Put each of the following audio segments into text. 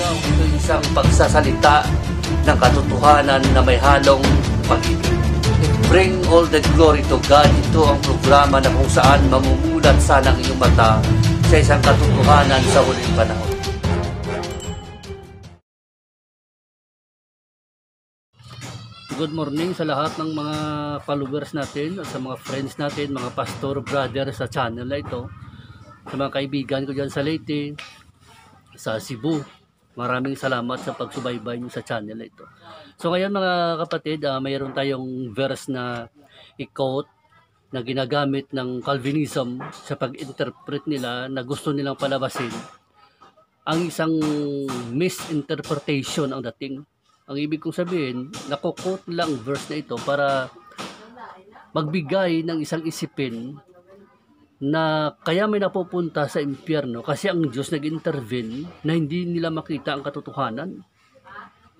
Ito isang pagsasalita ng katotohanan na may halong pag-ibig. Bring all the glory to God. Ito ang programa na kung saan mamumulat sana ang iyong mata sa isang katotohanan sa huling panahon. Good morning sa lahat ng mga followers natin at sa mga friends natin, mga pastor, brother sa channel na ito. Sa mga kaibigan ko dyan sa Leyte, sa Cebu, maraming salamat sa pagsubaybay nyo sa channel na ito. So ngayon mga kapatid, mayroon tayong verse na i-quote na ginagamit ng Calvinism sa pag-interpret nila na gusto nilang palabasin. Ang isang misinterpretation ang dating. Ang ibig kong sabihin, nakukot lang verse na ito para magbigay ng isang isipin na kaya may napupunta sa impyerno kasi ang Diyos nag-intervene na hindi nila makita ang katotohanan.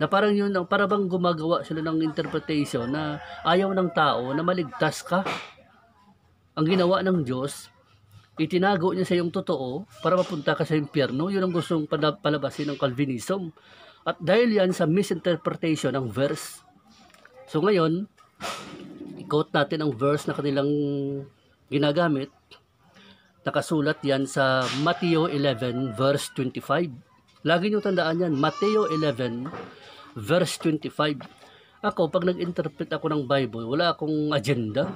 Na parang yun, para bang gumagawa sila ng interpretation na ayaw ng tao na maligtas ka. Ang ginawa ng Diyos, itinago niya sa iyong totoo para mapunta ka sa impyerno. Yun ang gustong palabasin ng Calvinism. At dahil yan sa misinterpretation ng verse. So ngayon, i-quote natin ang verse na kanilang ginagamit. Nakasulat yan sa Mateo 11 verse 25. Lagi nyo tandaan yan, Mateo 11 verse 25. Ako, pag nag-interpret ako ng Bible, wala akong agenda.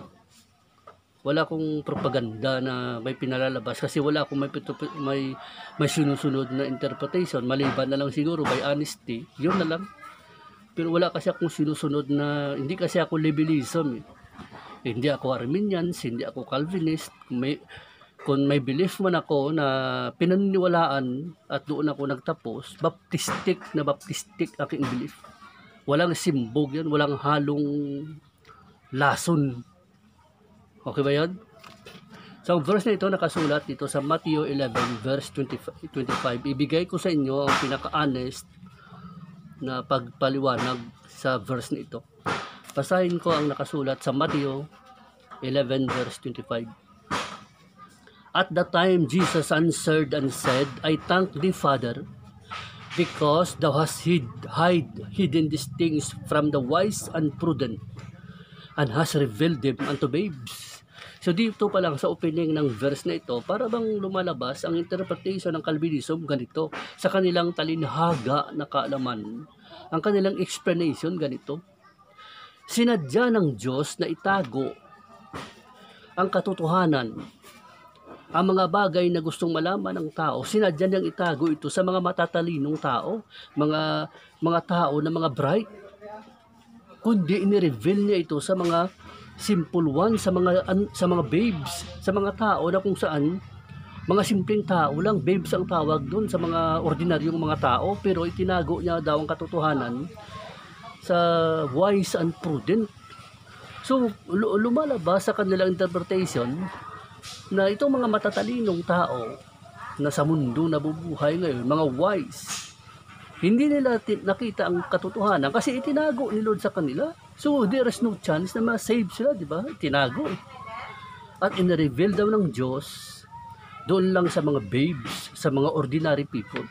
Wala akong propaganda na may pinalalabas kasi wala akong may sinusunod na interpretation. Maliban na lang siguro by honesty, yun na lang. Pero wala kasi akong sinusunod na, hindi kasi ako liberalism. Hindi ako Arminians, hindi ako Calvinist. Kung may belief man ako na pinaniniwalaan at doon ako nagtapos, baptistic aking belief. Walang simbog yan, walang halong lason. Okay ba yan? So ang verse na ito nakasulat dito sa Mateo 11 verse 25. Ibigay ko sa inyo ang pinaka-honest na pagpaliwanag sa verse na ito. Basahin ko ang nakasulat sa Mateo 11 verse 25. At that time Jesus answered and said, I thank thee, Father, because thou hast hidden these things from the wise and prudent, and hast revealed them unto babes. So dito pa lang sa opening ng verse na ito, para bang lumalabas ang interpretation ng Calvinism ganito. Sa kanilang talinhaga na kaalaman, ang kanilang explanation ganito. Sinadya ng Diyos na itago ang katotohanan. Ang mga bagay na gustong malaman ng tao, sinadya niyang itago ito sa mga matatalinong tao, mga tao na mga bright. Kundi ini-reveal niya ito sa mga simple ones, sa mga babes, sa mga tao na kung saan mga simpleng tao lang, babes ang tawag doon sa mga ordinaryong mga tao, pero itinago niya daw ang katotohanan sa wise and prudent. So lumalabas sa kanilang interpretation na itong mga matatalinong tao na sa mundo nabubuhay ngayon, mga wise, hindi nila nakita ang katotohanan kasi itinago ni Lord sa kanila. So there is no chance na ma-save sila, di ba? Itinago. At in-reveal daw ng Diyos doon lang sa mga babes, sa mga ordinary people.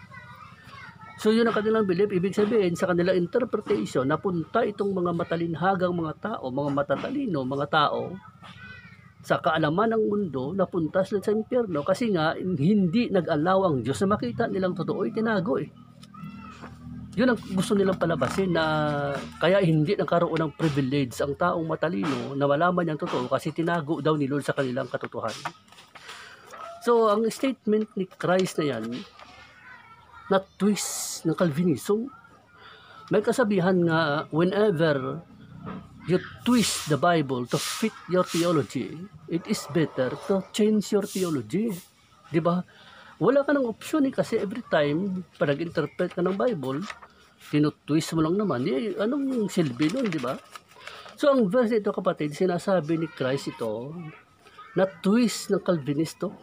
So yun ang kanilang belief. Ibig sabihin sa kanilang interpretation, napunta itong mga matalinhagang mga tao, mga matatalino, mga tao sa kaalaman ng mundo, napunta sila sa impyerno kasi nga hindi nag-allow ang Diyos na makita nilang totoo, itinago eh. Yun ang gusto nilang palabasin na kaya hindi nagkaroon ng privilege ang taong matalino na malaman niyang totoo kasi tinago daw ni Lord sa kanilang katotohanan. So ang statement ni Christ na yan, na twist ng Calvinism, may kasabihan nga whenever you twist the Bible to fit your theology, it is better to change your theology. Di ba? Wala ka ng option kasi every time pa nag-interpret ka ng Bible, tinutwist mo lang naman. Anong silbi nun, di ba? So ang verse ito kapatid, sinasabi ni Christ ito, na twist ng Calvinisto.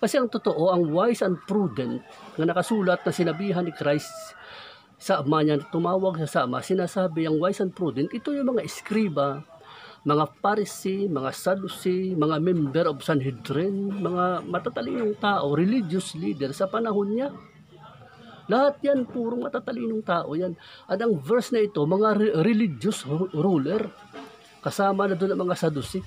Kasi ang totoo, ang wise and prudent na nakasulat na sinabihan ni Christ sa ama niya, tumawag sa ama, sinasabi ang wise and prudent, ito yung mga eskriba, mga Pharisee, mga Sadducee, mga member of Sanhedrin, mga matatalinong tao, religious leader sa panahon niya. Lahat yan, purong matatalinong tao yan. At ang verse na ito, mga religious ruler, kasama na doon ang mga Sadducee,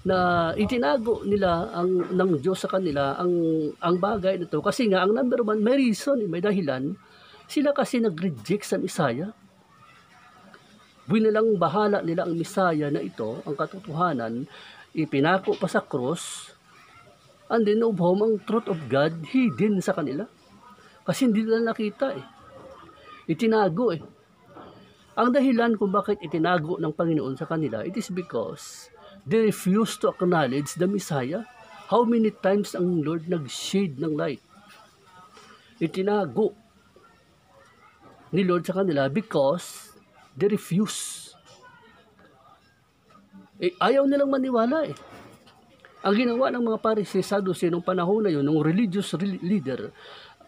na itinago nila ng Diyos sa kanila ang bagay nito. Kasi nga, ang number one, may reason, may dahilan. Sila kasi nag-reject sa Messiah. Binilang bahala nila ang Messiah na ito, ang katotohanan, ipinako pa sa cross, and then of whom ang truth of God hidden sa kanila. Kasi hindi nila nakita Itinago Ang dahilan kung bakit itinago ng Panginoon sa kanila, it is because they refuse to acknowledge the Messiah. How many times ang Lord nag-shade ng light? Itinago ni Lord sa kanila because they refuse. Ayaw nilang maniwala Ang ginawa ng mga Pharisee, Sadducee nung panahon na yun, ng religious leader,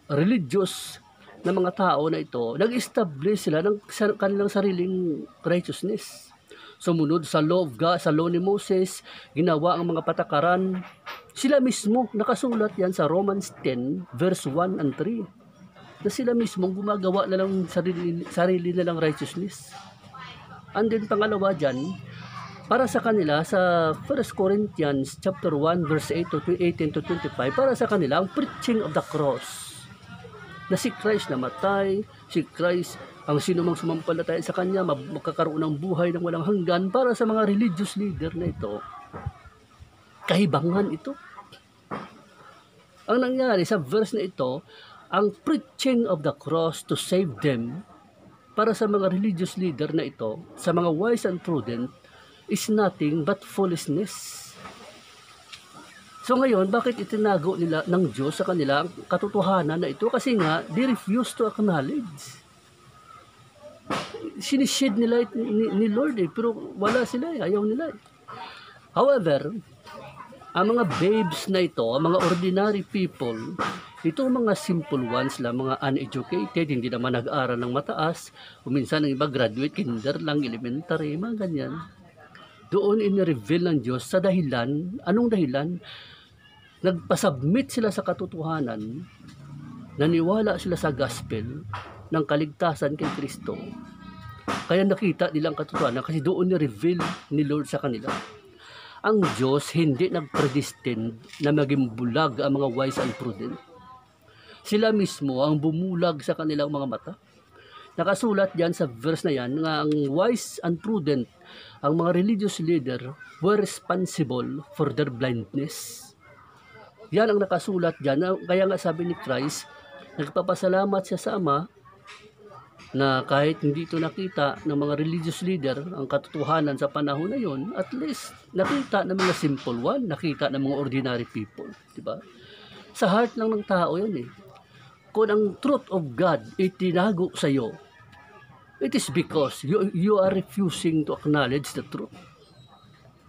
religious na mga tao na ito, nag-establish sila ng kanilang sariling righteousness. Sumunod sa law of God, sa law ni Moses, ginawa ang mga patakaran. Sila mismo, nakasulat yan sa Romans 10, verse 1 and 3, na sila mismo gumagawa na lang sarili nilang righteousness. And then pangalawa dyan, para sa kanila, sa 1 Corinthians chapter 1, verse 8 to 18 to 25, para sa kanila, ang preaching of the cross, na si Christ namatay, si Christ, ang sino mang sumampalataya sa Kanya, magkakaroon ng buhay ng walang hanggan. Para sa mga religious leader na ito, kahibangan ito. Ang nangyari sa verse na ito, ang preaching of the cross to save them, para sa mga religious leader na ito, sa mga wise and prudent, is nothing but foolishness. So ngayon, bakit itinago nila ng Diyos sa kanila ang katotohanan na ito? Kasi nga, they refuse to acknowledge. Sinishade nila ni Lord pero wala sila ayaw nila However, ang mga babes na ito, ang mga ordinary people, ito mga simple ones lang, mga uneducated, hindi naman nag-aaral ng mataas, minsan ang iba graduate, kinder lang, elementary, mga ganyan. Doon in-reveal ng Diyos sa dahilan, anong dahilan? Nagpasubmit sila sa katotohanan, naniwala sila sa gospel ng kaligtasan kay Kristo. Kaya nakita nilang katotohanan kasi doon ni-reveal ni Lord sa kanila. Ang Diyos hindi nag-predestined na maging bulag ang mga wise and prudent. Sila mismo ang bumulag sa kanilang mga mata. Nakasulat diyan sa verse na yan nga ang wise and prudent, ang mga religious leader were responsible for their blindness. Yan ang nakasulat diyan. Kaya nga sabi ni Christ, nagpapasalamat siya sa Ama na kahit hindi ito nakita ng mga religious leader ang katotohanan sa panahon na yon, at least nakita ng mga simple one, nakita ng mga ordinary people, di ba? Sa heart lang ng tao yun Kung ang truth of God itinago sa iyo, it is because you are refusing to acknowledge the truth.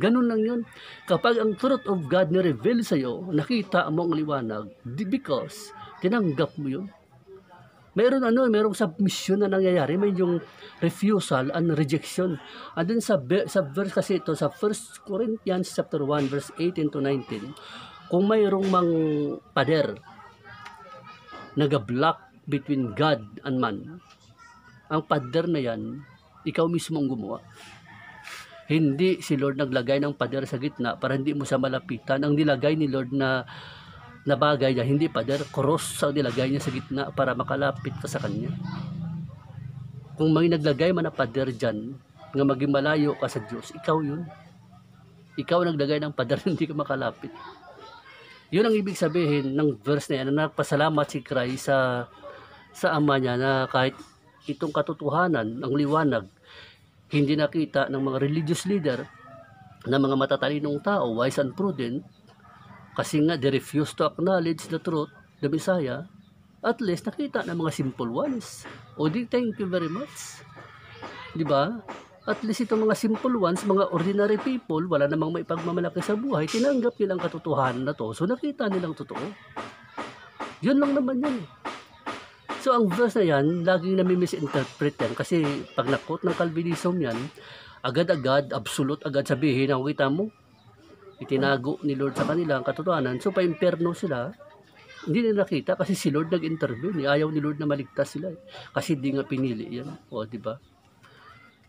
Ganun lang yun. Kapag ang truth of God ni-reveal sa iyo, nakita mo ang liwanag, because tinanggap mo yun. Mayroong submission na nangyayari, may yung refusal and rejection. And then sa verse kasi ito, sa 1 Corinthians chapter 1, verse 18 to 19, kung mayroong mang pader, nag-block between God and man, ang pader na yan, ikaw mismo ang gumawa. Hindi si Lord naglagay ng pader sa gitna para hindi mo siya malapitan. Ang nilagay ni Lord na bagay niya, hindi pader, cross ang nilagay niya sa gitna para makalapit ka sa Kanya. Kung may naglagay man na pader dyan, nga maging malayo ka sa Diyos, ikaw yun. Ikaw naglagay ng pader, hindi ka makalapit. Yun ang ibig sabihin ng verse na yan, na nagpasalamat si Christ sa Ama niya na kahit itong katotohanan, ang liwanag, hindi nakita ng mga religious leader, ng mga matatalinong tao, wise and prudent, kasi nga they refuse to acknowledge the truth, the Messiah, at least nakita ng mga simple ones. O di, thank you very much. Diba? At least itong mga simple ones, mga ordinary people, wala namang maipagmamalaki sa buhay, tinanggap nilang katotohanan na to, so nakita nilang totoo. Yun lang naman yan So ang verse na yan, laging nami-misinterpret yan kasi pag nakot ng Calvinism yan, agad-agad, absolute agad sabihin, ang kita mo, itinago ni Lord sa kanila ang katotohanan, so pa-imperno sila, Hindi nila nakita kasi si Lord nag-intervene. Ayaw ni Lord na maligtas sila. Kasi di nga pinili yan. O, di ba?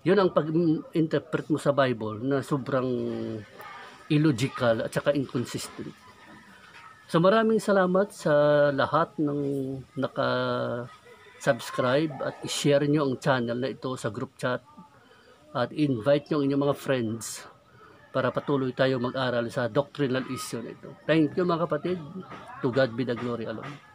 Yun ang pag-interpret mo sa Bible na sobrang illogical at saka inconsistent. So maraming salamat sa lahat ng naka-subscribe at i-share nyo ang channel na ito sa group chat at invite nyo ang inyong mga friends para patuloy tayo mag-aral sa doctrinal issue na ito. Thank you mga kapatid. To God be the glory alone.